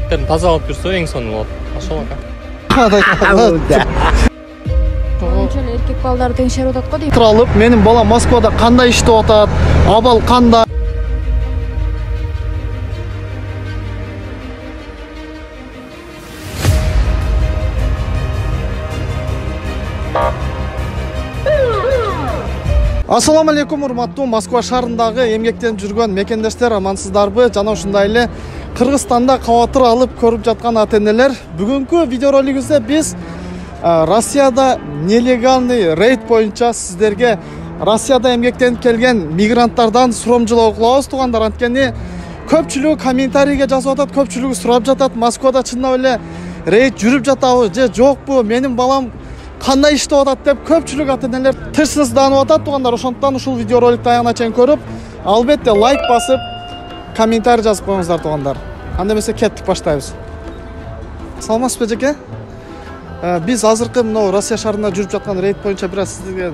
рейдтерин таза алып жүрсө эң сонун болот. Ошол экен. Ошол эркек балдарды теңшерип атат го дейм. Туралып, менин балам Москвада кандай иштеп атат, абал кандай? Ассаламу алейкум, урматтуу Москва шаарындагы эмгектенип жүргөн мекендештер, амансыздарбы? Жана ушундай эле Кыргызстанда кабатыр алып көрүп жаткан ата-энелер. Бүгүнкү видеоролигибизде биз Россияда нелегальный рейд боюнча сиздерге Россияда эмгектенип келген мигранттардан суромжулоо кылабыз, туугандар. Анткени көпчүлүгү комментарийге жазып атат, көпчүлүгү сурап жатат, Москвада чындап эле рейд жүрүп жатабы же жокпу, менин балам кандай иштеп атат деп көпчүлүк ата-энелер тынчсызданып атат, туугандар. Ошондуктан ушул видеороликти аягына чейин көрүп, албетте лайк басып, комментарий жазып коюңуздар, туугандар. Анда эмесе кеттик, баштайбыз. Саламатсызбы жеке? Биз азыркы мына Россия шаарында жүрүп жаткан рейд боюнча бир аз сиздерге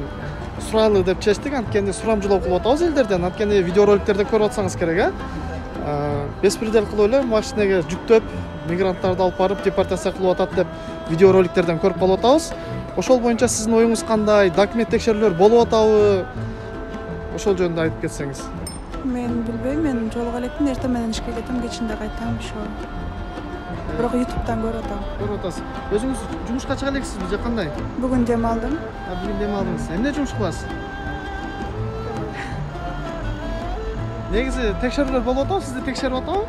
сурайлы деп чечтик. Анткени сурамжылоо кылып атабыз элдерден. Анткени видеороликтерде көрүп атсаңыз керек, беспредел кылып эле машинеге жүктөп, мигранттарды алып барып депортация кылып атат деп видеороликтерден көрүп калып атабыз. Ошол боюнча сиздин оюңуз кандай? Документ текшерүүлөр болуп атабы? Ошол жөнүндө айтып кетсеңиз. Мен билбейм, мен жолуга элекмин, эртең менен ишке кетем, кечинде кайтам, ошо. Бирок YouTube'дан көрүп атам. Көрүп атасыз. Өзүңүз жумушка чыга элексизби же кандай? Бүгүн дем алдым. Бүгүн дем алдыңыз. Эмне жумуш кыласыз? Негизи текшерүүлөр болуп атабы? Сизди текшерип атабы?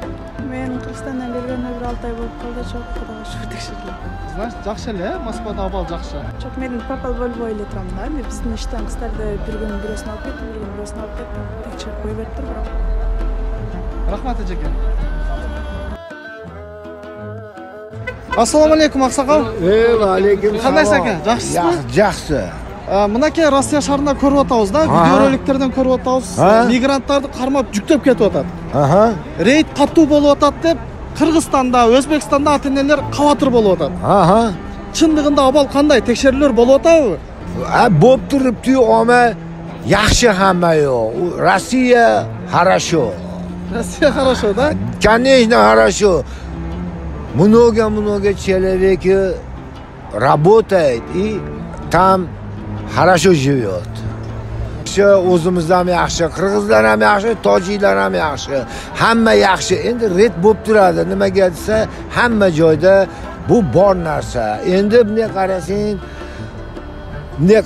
Мен Кыргызстандан келгениме бир 6 ай болуп калды, жок, Кудайга шүгүр текшерилет. Значит, жакшы эле, Москвада абал жакшы. Жок, мен попал болбой эле турам да. Биздин иштен кыздарды бир күн бирөөсүн алып кетип, бир күн бирөөсүн алып кетип, текшерип кое бериптир, бирок. Рахмат эжеке. Ассаламу алейкум, аксакал. Алейкум. Кандайсыз ака? Жакшысызбы? Жакшы. Мынакей Россия шаарында көрүп атабыз да, видеороликтерден көрүп атабыз. Мигранттарды кармап жүктөп кетип атат. Рейд катуу болуп атат деп Кыргызстанда, Өзбекстанда ата-энелер кабатыр болуп атат. Чындыгында абал кандай? Текшерүүлөр болуп атабы? Болуп турупту, ама жакшы хамма жок. Россия хорошо. Россия хорошо, да? Конечно, хорошо. Много человек работает и там хорошо живет. O'zimizdan yaxshi, qirg'izlar ham yaxshi, tojiklar ham yaxshi, hamma yaxshi. Endi red bo'lib turadi. Nimaga desa, hamma joyda bu bor narsa. Endi bunday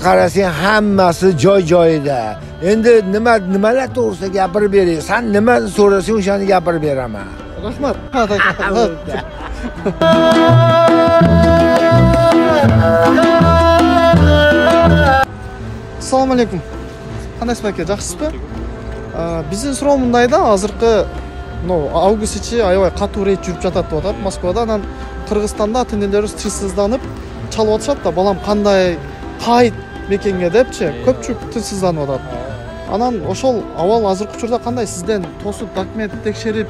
qarasang, hammasi joy-joyida. Endi nimalar to'g'risida gapirib bering. Sen nimani so'rasang, o'shani gapirib beraman. Rahmat. Assalomu alaykum. Кандайсыз ака, жакшысызбы? Биздин суроо мындай да, азыркы август ичи аябай катуу рейд жүрүп жатат деп атат Москвада. Анан Кыргызстанда ата-энелерибиз тынчсызданып чалып атышат да, балам кандай, кайт мекенге депчи, көпчүлүк тынчсызданып атат. Анан ошол абал азыркы учурда кандай? Сизден тосуп документ текшерип,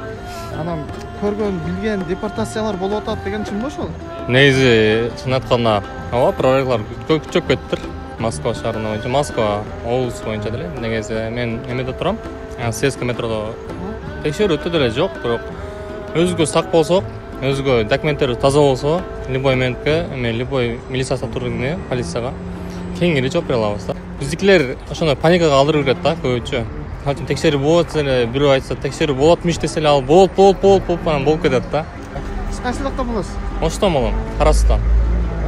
анан көргөн, билген депортациялар болуп атат деген чынбы ошол? Негизи чын айтканда, прорывдар көчөп кетиптир. Москва шаарында боюнча, Москва облус боюнча деле. Негизи мен эмеде турам, Сельский метродо текшерүү өтө деле жок, бирок өзгө сак болсок, өзгө документтери таза болсо, любой моментке, любой милиция сотрудниги, полицияга кеңири жооп бере алабыз да. Биздикилер ошондой паникага алдырып берет да көбүнчө. Кантип текшерүү болот эле, бирөө айтса текшерүү болотмуш десе эле ал болот, анан болуп кетет да. Сиз кайсы жактан болосуз? Оштон болом, Карасудан.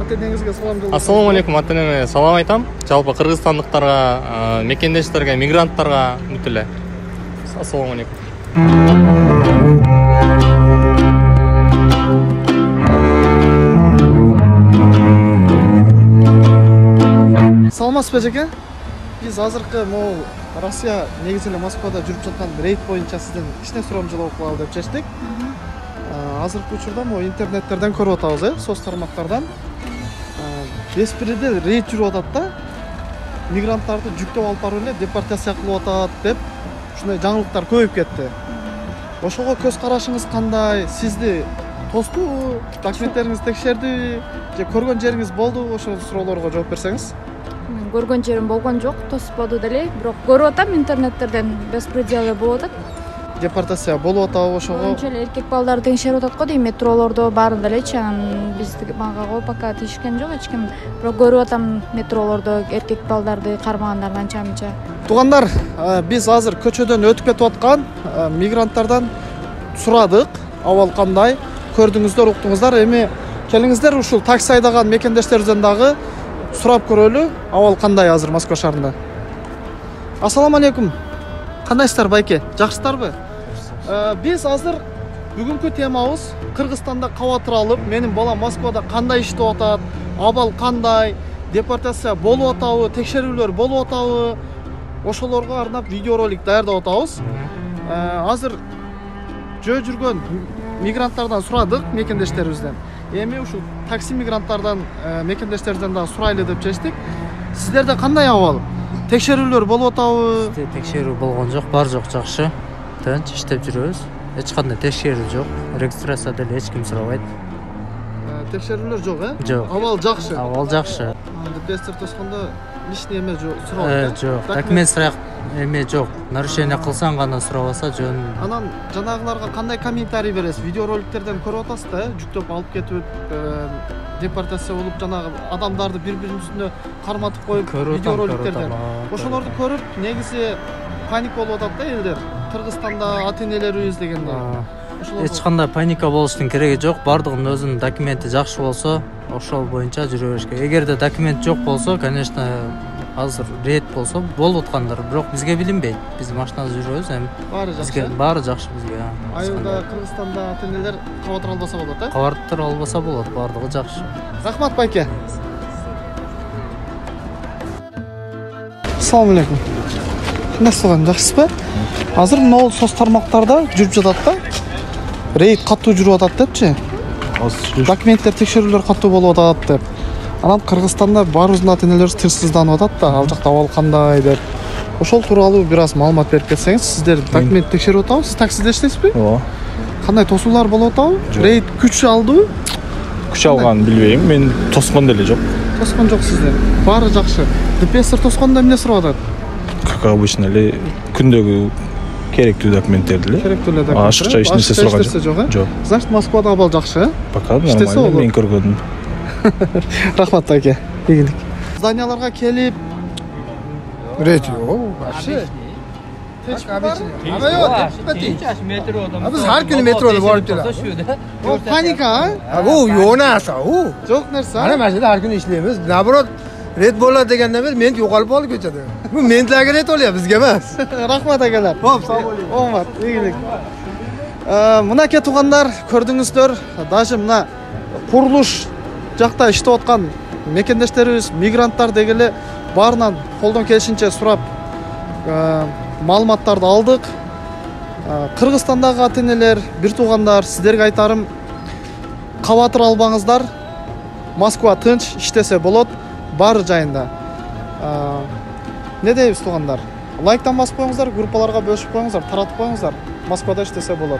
Ата-энеңизге салам жолдойсуз. Ассаламу алейкум, ата-энеме салам айтам. Жалпы кыргызстандыктарга, мекендештерге, мигранттарга бүт эле. Ассаламу алейкум. Саламатсызбы жеке? Биз азыркы могу Россия негизи эле Москвада жүрүп жаткан рейд боюнча сизден кичине сурамжылоо кылалы деп чечтик. Азыркы учурда могу интернеттерден көрүп атабыз, соц тармактардан. Беспредел рейд жүрүп атат да. Мигранттарды жүктөп алып барып эле депортация кылып атат деп ушундай жаңылыктар көбөйүп кетти. Ошого көз карашыңыз кандай? Сизди тостубу? Документтериңиз текшердиби? Же көргөн жериңиз болдубу? Ошол суроолорго жооп берсеңиз. Мен көргөн жерим болгон жок, тосподу деле, бирок көрүп атам интернеттерден беспределы болуп атат. депортация болуп атабы ошого? Көбүнчө эле эркек балдарды теңшерип атат го дейм, метролордо баарында элечи. Анан бизди мага пока тийишкен жок эч ким. Бирок көрүп атам метролордо эркек балдарды кармагандар анча-мынча. Туугандар, биз азыр көчөдөн өтүп кетип аткан мигранттардан сурадык. Абал кандай? Көрдүңүздөр, уктуңуздар. Эми келиңиздер ушул такси айдаган мекендештерибизден дагы сурап көрөлү. Абал кандай азыр Москва шаарында? Ассаламу алейкум. Кандайсыздар байке? Жакшысыздарбы? Биз азыр бүгүнкү темабыз Кыргызстанда кабатыр алып, менин балам Москвада кандай иштеп атат, абал кандай, депортация болуп атабы, текшерүүлөр болуп атабы, ошолорго арнап видеоролик даярдап атабыз. Азыр жөө жүргөн мигранттардан сурадык, мекендештерибизден. Эми ушул такси мигранттардан, мекендештерибизден дагы сурайлы деп чечтик. Сиздерде кандай абал? Текшерүүлөр болуп атабы? Бизде текшерүү болгон жок, бар жок жакшы. Тынч иштеп жүрөбүз. Эч кандай текшерүү жок. Регистрация деле эч ким сурабайт. Текшерүүлөр жок, Жок. Абал жакшы. Абал жакшы. Депестер тоскондо лишний эме сурабайт. Жок. Документ сурак эме жок. Нарушение кылсаң гана сурабаса жөн. Анан жанагыларга кандай комментарий бересиз? Видеороликтерден көрүп атасыз да, жүктөп алып кетип, депортация болуп жанагы адамдарды бири-биринин үстүнө карматып коюп видеороликтерден. Ошолорду көрүп, негизи паник болуп атат да элдер. Кыргызстанда ата-энелерибиз дегенде. Эч кандай паника болуштун кереги жок. Бардыгынын өзүнүн документи жакшы болсо, ошол боюнча жүрө бериш керек. Эгерде документ жок болсо, конечно, азыр рейд болсо болуп аткандар, бирок бизге билинбейт. Биз машинада жүрөбүз, эми Баары жакшы. бизге баары жакшы бизге. Айылда Кыргызстанда ата-энелер кабатыр албаса болот, Кабатыр албаса болот, бардыгы жакшы. Рахмат байке. Ассаламу алейкум. Кандайсыздар, жакшысызбы? Азыр могул соц тармактарда жүрүп жатат да. Рейд каттуу жүрүп атат депчи. Документтер текшерүүлөр каттуу болуп атат деп. Анан Кыргызстанда баарыбыздын ата-энелерибиз тирсизданып атат да, ал жакта абал кандай деп. Ошол тууралуу бир аз маалымат берип кетсеңиз, сиздер документ текшерип атабы? Сиз таксиде иштейсизби? Ооба. Кандай тосуулар болуп атабы? Рейд күч алдыбы? Күч алганын билбейм. Мен тоскон деле жок. Тоскон жок сизде. Баары жакшы. Депестер тоскондо эмне сурап атат? Как обычно эле күндөгү керектүү документтерди эле. Керектүү эле документ. Ашыкча эч нерсе сураган жок. Жок. Значит, Москвада абал жакшы, Пока нормально, мен көргөнүм. Рахмат байке. Ийгилик. Зданияларга келип, Рейд жок. Вообще. Biz har kuni metroda borib kelamiz. o panika, Bu yo'q narsa, u. Жок нерсе. Mana mana shunda har kuni ishlaymiz. Nabrot red bo'ladi degandan beri men yo'qolib qoldi ko'chada. Bu mentlarga red olyapti, bizga emas. Рахмат akalar. Xo'p, sog' bo'ling. Omad, ийгилик. Мынакей туугандар, көрдүңүздөр, даже мына курулуш жакта иштеп аткан мекендештерибиз, мигранттар дегеле баарынан колдон келишинче сурап маалыматтарды алдык. Кыргызстандагы ата-энелер, бир туугандар, сиздерге айтарым, кабатыр албаңыздар. Москва тынч, иштесе болот, баары жайында. Не дейбиз туугандар? Лайктан басып коюңуздар, группаларга бөлүшүп коюңуздар, таратып коюңуздар. Москвада иштесе болот.